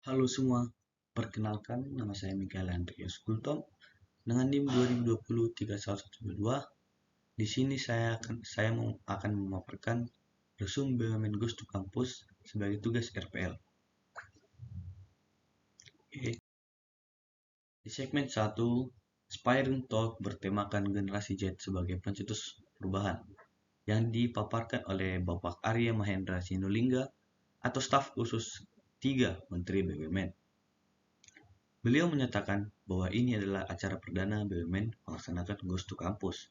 Halo semua, perkenalkan nama saya Mikael Andreas Gultom dengan NIM 2020-3112. Di sini saya akan memaparkan resume BUMN Goes to Campus sebagai tugas RPL. Oke. Di segmen 1, Spiring Talk bertemakan generasi Z sebagai pencetus perubahan yang dipaparkan oleh Bapak Arya Mahendra Sinulinga atau staf khusus 3 Menteri BUMN. Beliau menyatakan bahwa ini adalah acara perdana BUMN melaksanakan Goes to Campus.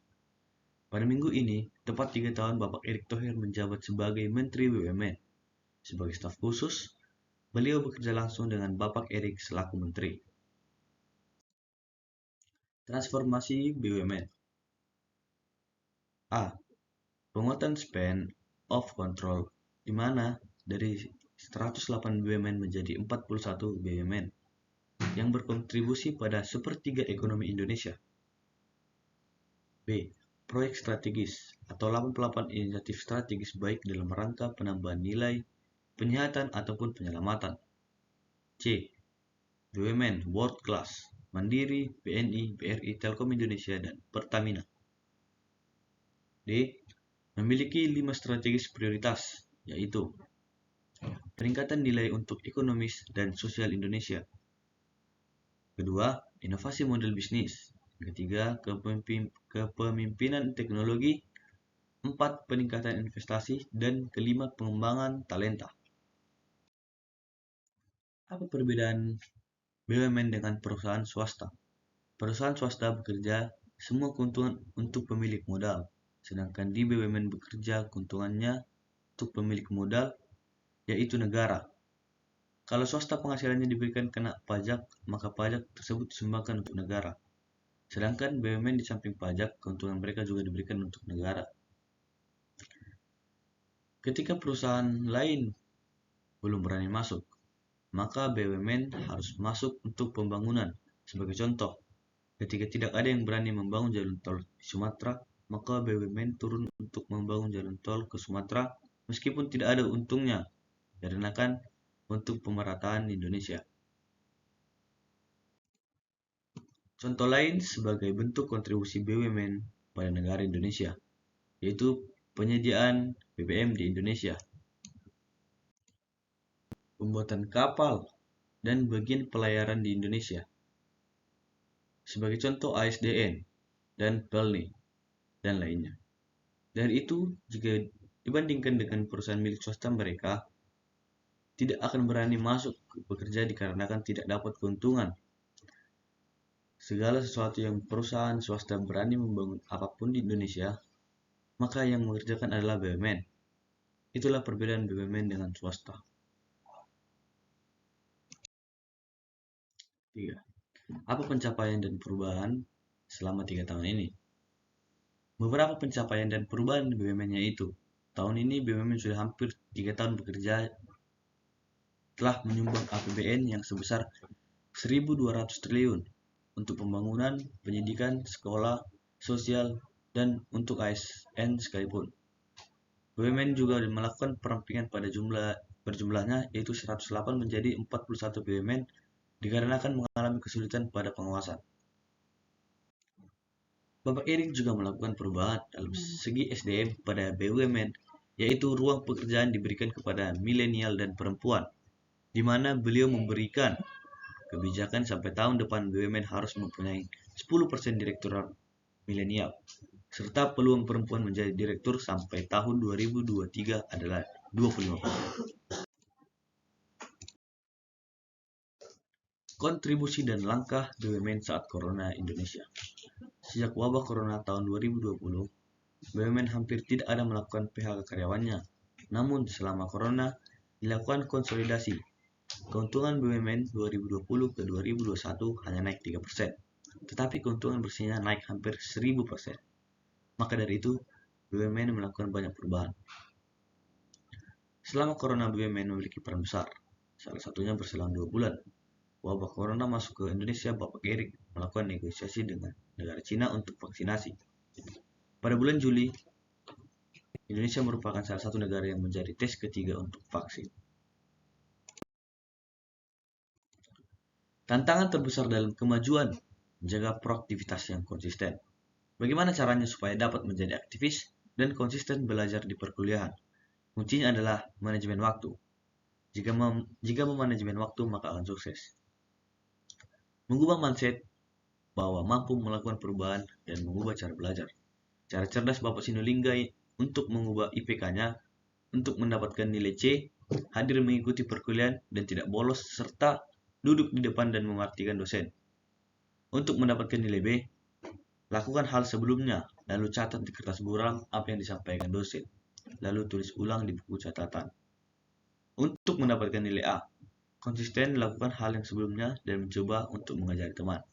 Pada minggu ini, tepat 3 tahun Bapak Erick Thohir menjabat sebagai Menteri BUMN. Sebagai staf khusus, beliau bekerja langsung dengan Bapak Erick selaku Menteri. Transformasi BUMN. A. Penguatan span of control, di mana dari 108 BUMN menjadi 41 BUMN yang berkontribusi pada sepertiga ekonomi Indonesia. B. Proyek strategis atau 88 inisiatif strategis baik dalam rangka penambahan nilai, penyihatan ataupun penyelamatan. C. BUMN World Class, Mandiri, BNI, BRI, Telkom Indonesia, dan Pertamina. D. Memiliki 5 strategis prioritas, yaitu peningkatan nilai untuk ekonomis dan sosial Indonesia. Kedua, inovasi model bisnis. Ketiga, kepemimpinan teknologi. 4, peningkatan investasi. Dan kelima, pengembangan talenta. Apa perbedaan BUMN dengan perusahaan swasta? Perusahaan swasta bekerja semua keuntungan untuk pemilik modal, sedangkan di BUMN bekerja keuntungannya untuk pemilik modal, yaitu negara. Kalau swasta penghasilannya diberikan kena pajak, maka pajak tersebut disumbangkan untuk negara. Sedangkan BUMN di samping pajak, keuntungan mereka juga diberikan untuk negara. Ketika perusahaan lain belum berani masuk, maka BUMN harus masuk untuk pembangunan. Sebagai contoh, ketika tidak ada yang berani membangun jalan tol di Sumatera, maka BUMN turun untuk membangun jalan tol ke Sumatera meskipun tidak ada untungnya, dikarenakan untuk pemerataan Indonesia. Contoh lain sebagai bentuk kontribusi BUMN pada negara Indonesia, yaitu penyediaan BBM di Indonesia, pembuatan kapal dan bagian pelayaran di Indonesia. Sebagai contoh ASDN dan Pelni dan lainnya. Dari itu, jika dibandingkan dengan perusahaan milik swasta, mereka tidak akan berani masuk bekerja dikarenakan tidak dapat keuntungan. Segala sesuatu yang perusahaan swasta berani membangun apapun di Indonesia, maka yang mengerjakan adalah BUMN. Itulah perbedaan BUMN dengan swasta. 3. Apa pencapaian dan perubahan selama 3 tahun ini? Beberapa pencapaian dan perubahan BUMN yaitu, tahun ini BUMN sudah hampir 3 tahun bekerja, telah menyumbang APBN yang sebesar 1.200 triliun untuk pembangunan, pendidikan, sekolah, sosial, dan untuk ASN sekalipun. BUMN juga melakukan perampingan pada berjumlahnya, yaitu 108 menjadi 41 BUMN dikarenakan mengalami kesulitan pada pengawasan. Bapak Erick juga melakukan perubahan dalam segi SDM pada BUMN, yaitu ruang pekerjaan diberikan kepada milenial dan perempuan, di mana beliau memberikan kebijakan sampai tahun depan BUMN harus mempunyai 10% direktur milenial, serta peluang perempuan menjadi direktur sampai tahun 2023 adalah 25%. Kontribusi dan langkah BUMN saat Corona Indonesia. Sejak wabah Corona tahun 2020, BUMN hampir tidak ada melakukan PHK karyawannya. Namun selama Corona dilakukan konsolidasi. Keuntungan BUMN 2020 ke 2021 hanya naik 3%, tetapi keuntungan bersihnya naik hampir 1000%. Maka dari itu, BUMN melakukan banyak perubahan. Selama Corona, BUMN memiliki peran besar. Salah satunya berselang 2 bulan. Wabah Corona masuk ke Indonesia, Bapak Erick melakukan negosiasi dengan negara Cina untuk vaksinasi. Pada bulan Juli, Indonesia merupakan salah satu negara yang menjadi tes ketiga untuk vaksin. Tantangan terbesar dalam kemajuan menjaga proaktivitas yang konsisten. Bagaimana caranya supaya dapat menjadi aktivis dan konsisten belajar di perkuliahan? Kuncinya adalah manajemen waktu. Jika memanajemen waktu, maka akan sukses. Mengubah mindset bahwa mampu melakukan perubahan dan mengubah cara belajar. Cara cerdas Bapak Sinulinga untuk mengubah IPK-nya untuk mendapatkan nilai C, hadir mengikuti perkuliahan dan tidak bolos, serta duduk di depan dan memerhatikan dosen. Untuk mendapatkan nilai B, lakukan hal sebelumnya, lalu catat di kertas buram apa yang disampaikan dosen, lalu tulis ulang di buku catatan. Untuk mendapatkan nilai A, konsisten lakukan hal yang sebelumnya dan mencoba untuk mengajari teman.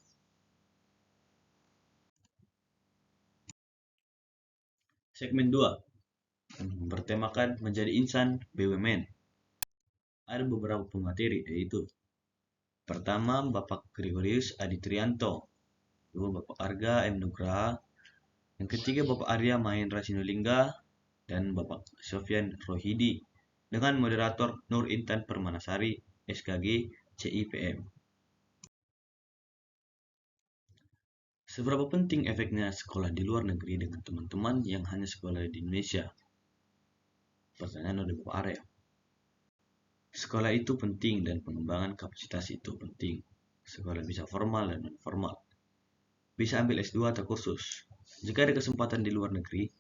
Segmen 2 bertemakan menjadi insan BUMN. Ada beberapa pemateri, yaitu pertama Bapak Gregorius Adi Trianto, kedua Bapak Arga M. Nugraha, yang ketiga Bapak Arya Mahendra Sinulinga, dan Bapak Sofyan Rohidi, dengan moderator Nur Intan Permanasari, SKG, CIPM. Seberapa penting efeknya sekolah di luar negeri dengan teman-teman yang hanya sekolah di Indonesia? Pertanyaan oleh Bapak Arya. Sekolah itu penting dan pengembangan kapasitas itu penting. Sekolah bisa formal dan non-formal. Bisa ambil S2 atau kursus. Jika ada kesempatan di luar negeri,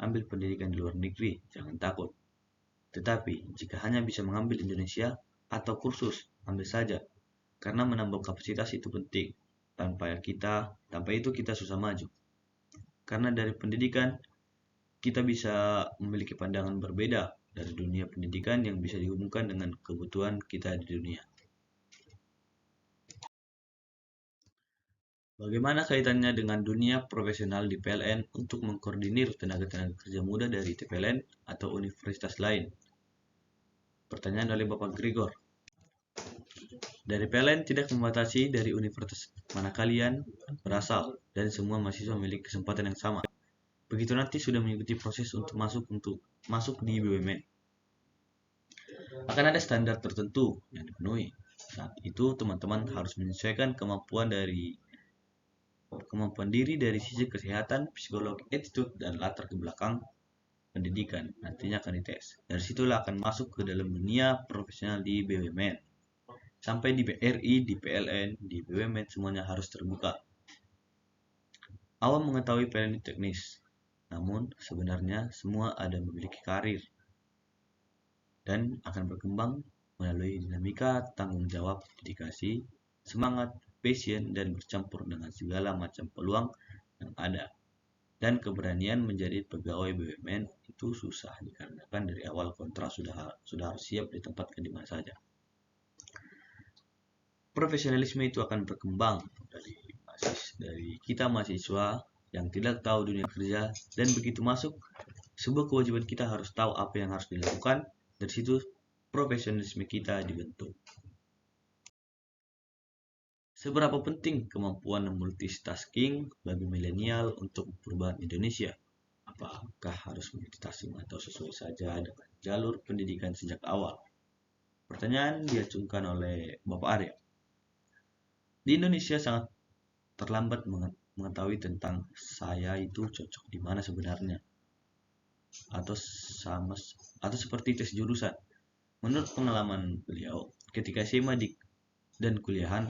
ambil pendidikan di luar negeri, jangan takut. Tetapi, jika hanya bisa mengambil Indonesia atau kursus, ambil saja. Karena menambah kapasitas itu penting. Tanpa itu kita susah maju. Karena dari pendidikan, kita bisa memiliki pandangan berbeda dari dunia pendidikan yang bisa dihubungkan dengan kebutuhan kita di dunia. Bagaimana kaitannya dengan dunia profesional di PLN untuk mengkoordinir tenaga-tenaga kerja muda dari TPLN atau universitas lain? Pertanyaan dari Bapak Gregor. Dari PLN tidak membatasi dari universitas mana kalian berasal dan semua mahasiswa memiliki kesempatan yang sama. Begitu nanti sudah mengikuti proses untuk masuk di BUMN. Akan ada standar tertentu yang dipenuhi. Saat itu teman-teman harus menyesuaikan kemampuan diri dari sisi kesehatan, psikologi, attitude, dan latar ke belakang pendidikan. Nantinya akan dites. Dari situlah akan masuk ke dalam dunia profesional di BUMN. Sampai di BRI, di PLN, di BUMN semuanya harus terbuka. Awam mengetahui PLN teknis, namun sebenarnya semua ada memiliki karir dan akan berkembang melalui dinamika tanggung jawab, dedikasi, semangat, passion, dan bercampur dengan segala macam peluang yang ada. Dan keberanian menjadi pegawai BUMN itu susah dikarenakan dari awal kontrak sudah harus siap ditempatkan di mana saja. Profesionalisme itu akan berkembang dari kita mahasiswa yang tidak tahu dunia kerja, dan begitu masuk, sebuah kewajiban kita harus tahu apa yang harus dilakukan. Dari situ profesionalisme kita dibentuk. Seberapa penting kemampuan multitasking bagi milenial untuk perubahan Indonesia? Apakah harus multitasking atau sesuai saja dengan jalur pendidikan sejak awal? Pertanyaan diajukan oleh Bapak Arya. Di Indonesia sangat terlambat mengetahui tentang saya itu cocok di mana sebenarnya, atau seperti tes jurusan. Menurut pengalaman beliau, ketika SMA dan kuliahan,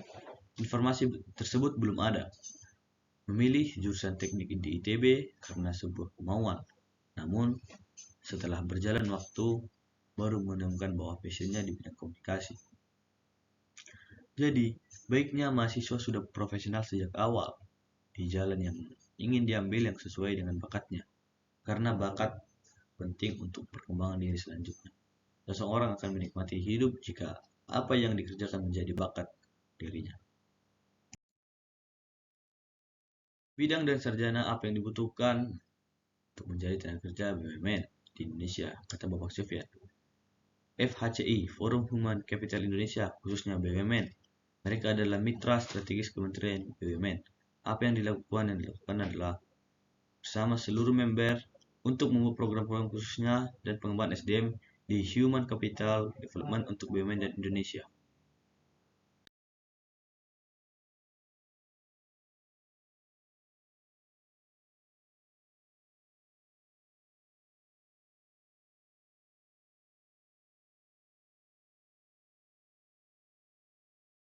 informasi tersebut belum ada. Memilih jurusan teknik di ITB karena sebuah kemauan. Namun, setelah berjalan waktu, baru menemukan bahwa passionnya di bidang komunikasi. Jadi, baiknya mahasiswa sudah profesional sejak awal di jalan yang ingin diambil yang sesuai dengan bakatnya. Karena bakat penting untuk perkembangan diri selanjutnya. Seseorang akan menikmati hidup jika apa yang dikerjakan menjadi bakat dirinya. Bidang dan sarjana apa yang dibutuhkan untuk menjadi tenaga kerja BUMN di Indonesia, kata Bapak Sofyan. FHCI, Forum Human Capital Indonesia, khususnya BUMN. Mereka adalah mitra strategis Kementerian BUMN. Apa yang dilakukan adalah bersama seluruh member untuk membuat program-program khususnya dan pengembangan SDM di Human Capital Development untuk BUMN dan Indonesia.